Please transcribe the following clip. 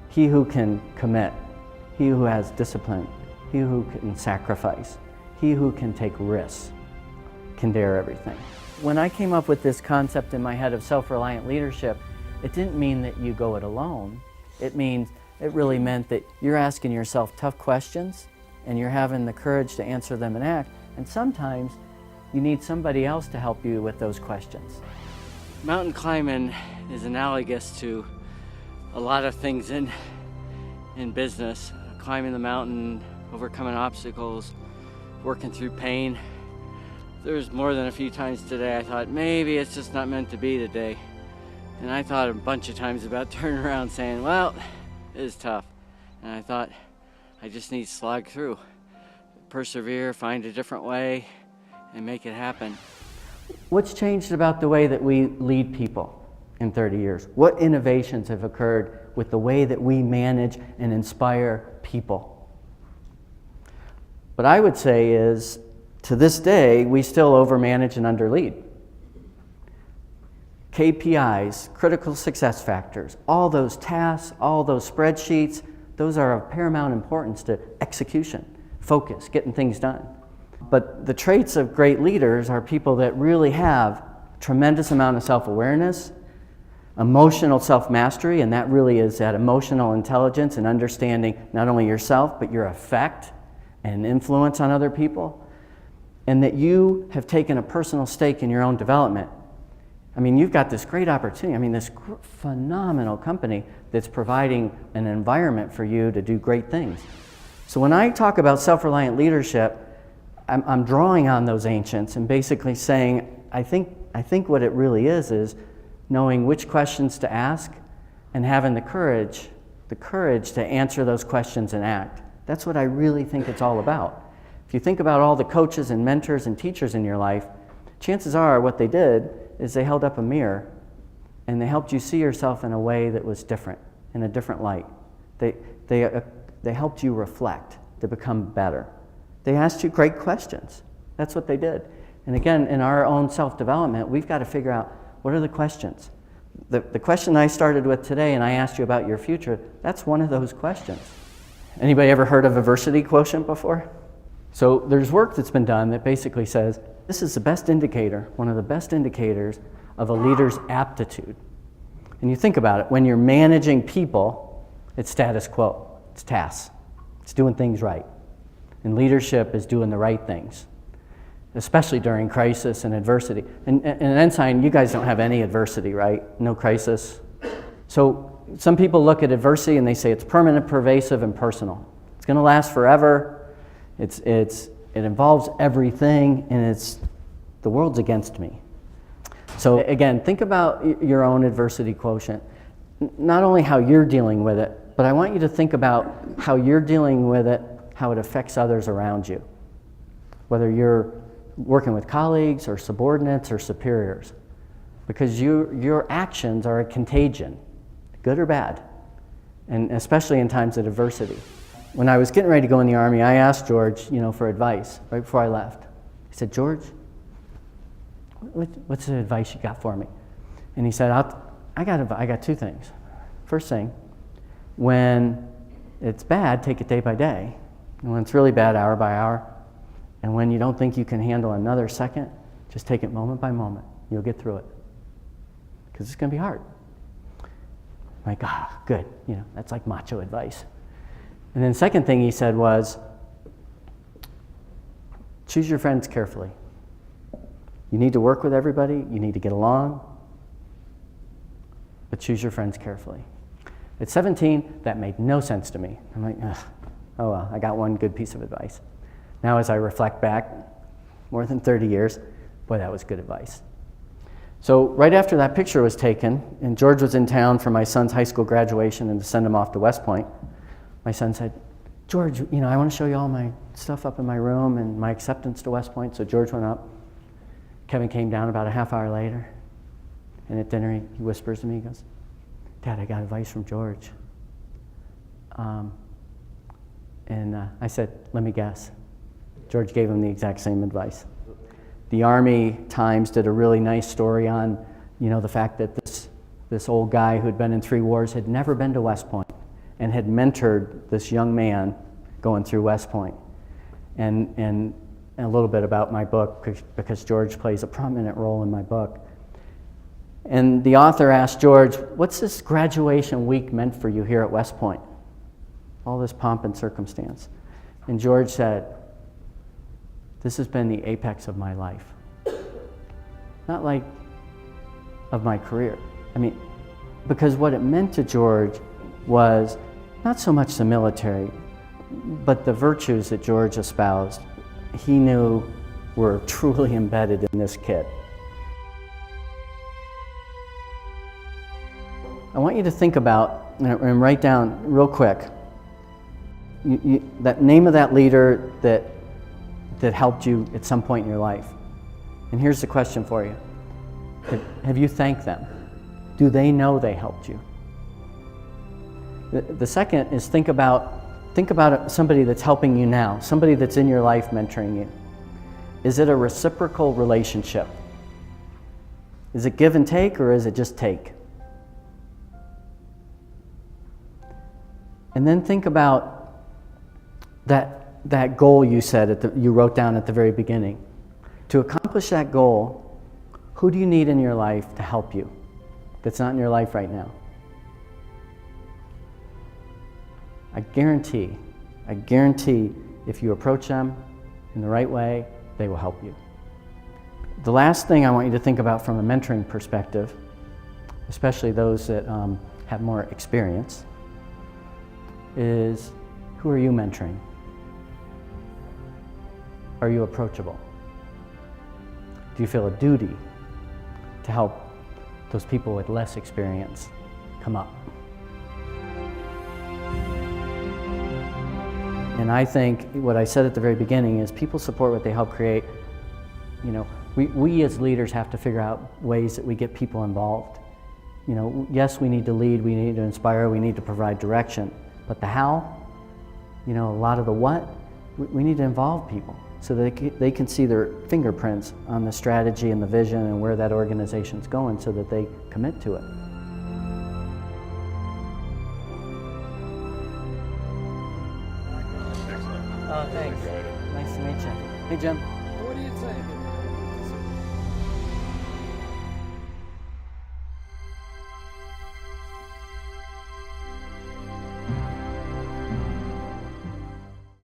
He who can commit, he who has discipline, he who can sacrifice, he who can take risks, can dare everything. When I came up with this concept in my head of self-reliant leadership, it didn't mean that you go it alone. It really meant that you're asking yourself tough questions and you're having the courage to answer them and act. And sometimes you need somebody else to help you with those questions. Mountain climbing is analogous to a lot of things in business. Climbing the mountain, overcoming obstacles, working through pain. There's more than a few times today I thought, maybe it's just not meant to be today. And I thought a bunch of times about turning around saying, well, it is tough. And I thought, I just need to slog through. Persevere, find a different way, and make it happen. What's changed about the way that we lead people in 30 years? What innovations have occurred with the way that we manage and inspire people? What I would say is, to this day, we still overmanage and underlead. KPIs, critical success factors, all those tasks, all those spreadsheets, those are of paramount importance to execution, focus, getting things done. But the traits of great leaders are people that really have a tremendous amount of self-awareness, emotional self-mastery, and that really is that emotional intelligence and understanding not only yourself, but your effect and influence on other people, and that you have taken a personal stake in your own development. I mean, you've got this great opportunity. I mean, this phenomenal company that's providing an environment for you to do great things. So when I talk about self-reliant leadership, I'm drawing on those ancients and basically saying, I think what it really is knowing which questions to ask and having the courage to answer those questions and act. That's what I really think it's all about. If you think about all the coaches and mentors and teachers in your life, chances are what they did is they held up a mirror and they helped you see yourself in a way that was different, in a different light. They helped you reflect to become better. They asked you great questions. That's what they did. And again, in our own self-development, we've got to figure out, what are the questions? The question I started with today, and I asked you about your future, that's one of those questions. Anybody ever heard of adversity quotient before? So there's work that's been done that basically says, this is the best indicator, one of the best indicators of a leader's aptitude. And you think about it, when you're managing people, it's status quo, it's tasks, it's doing things right. And leadership is doing the right things, especially during crisis and adversity. And Ensign, you guys don't have any adversity, right? No crisis. So some people look at adversity and they say it's permanent, pervasive, and personal. It's going to last forever. It involves everything, and the world's against me. So again, think about your own adversity quotient. Not only how you're dealing with it, but I want you to think about how you're dealing with it, how it affects others around you. Whether you're working with colleagues or subordinates or superiors. Because your actions are a contagion, good or bad, and especially in times of adversity. When I was getting ready to go in the Army, I asked George, for advice right before I left. I said, George, what's the advice you got for me? And he said, I got two things. First thing, when it's bad, take it day by day. And when it's really bad, hour by hour. And when you don't think you can handle another second, just take it moment by moment. You'll get through it. Because it's going to be hard. I'm like, good. That's like macho advice. And then the second thing he said was, choose your friends carefully. You need to work with everybody. You need to get along. But choose your friends carefully. At 17, that made no sense to me. I'm like, oh well, I got one good piece of advice. Now as I reflect back, more than 30 years, boy, that was good advice. So right after that picture was taken, and George was in town for my son's high school graduation and to send him off to West Point, my son said, George, I want to show you all my stuff up in my room and my acceptance to West Point. So George went up. Kevin came down about a half hour later. And at dinner, he whispers to me, he goes, Dad, I got advice from George. I said, let me guess. George gave him the exact same advice. The Army Times did a really nice story on, the fact that this this old guy who'd been in 3 wars, had never been to West Point and had mentored this young man going through West Point. And a little bit about my book, because George plays a prominent role in my book. And the author asked George, what's this graduation week meant for you here at West Point? All this pomp and circumstance. And George said, this has been the apex of my life. Not like of my career. I mean, because what it meant to George was not so much the military, but the virtues that George espoused, he knew were truly embedded in this kid. I want you to think about, and write down real quick, that name of that leader that helped you at some point in your life. And here's the question for you. Have you thanked them? Do they know they helped you? The second is think about somebody that's helping you now, somebody that's in your life mentoring you. Is it a reciprocal relationship? Is it give and take, or is it just take? And then think about that goal you said, you wrote down at the very beginning. To accomplish that goal, who do you need in your life to help you that's not in your life right now? I guarantee if you approach them in the right way, they will help you. The last thing I want you to think about from a mentoring perspective, especially those that have more experience, is who are you mentoring? Are you approachable? Do you feel a duty to help those people with less experience come up? And I think what I said at the very beginning is people support what they help create. You know, we as leaders have to figure out ways that we get people involved. You know, yes, we need to lead, we need to inspire, we need to provide direction, but the how, you know, a lot of the what, we need to involve people so that they can see their fingerprints on the strategy and the vision and where that organization's going so that they commit to it. Oh, thanks. Nice to meet you. Hey, Jim. What do you think?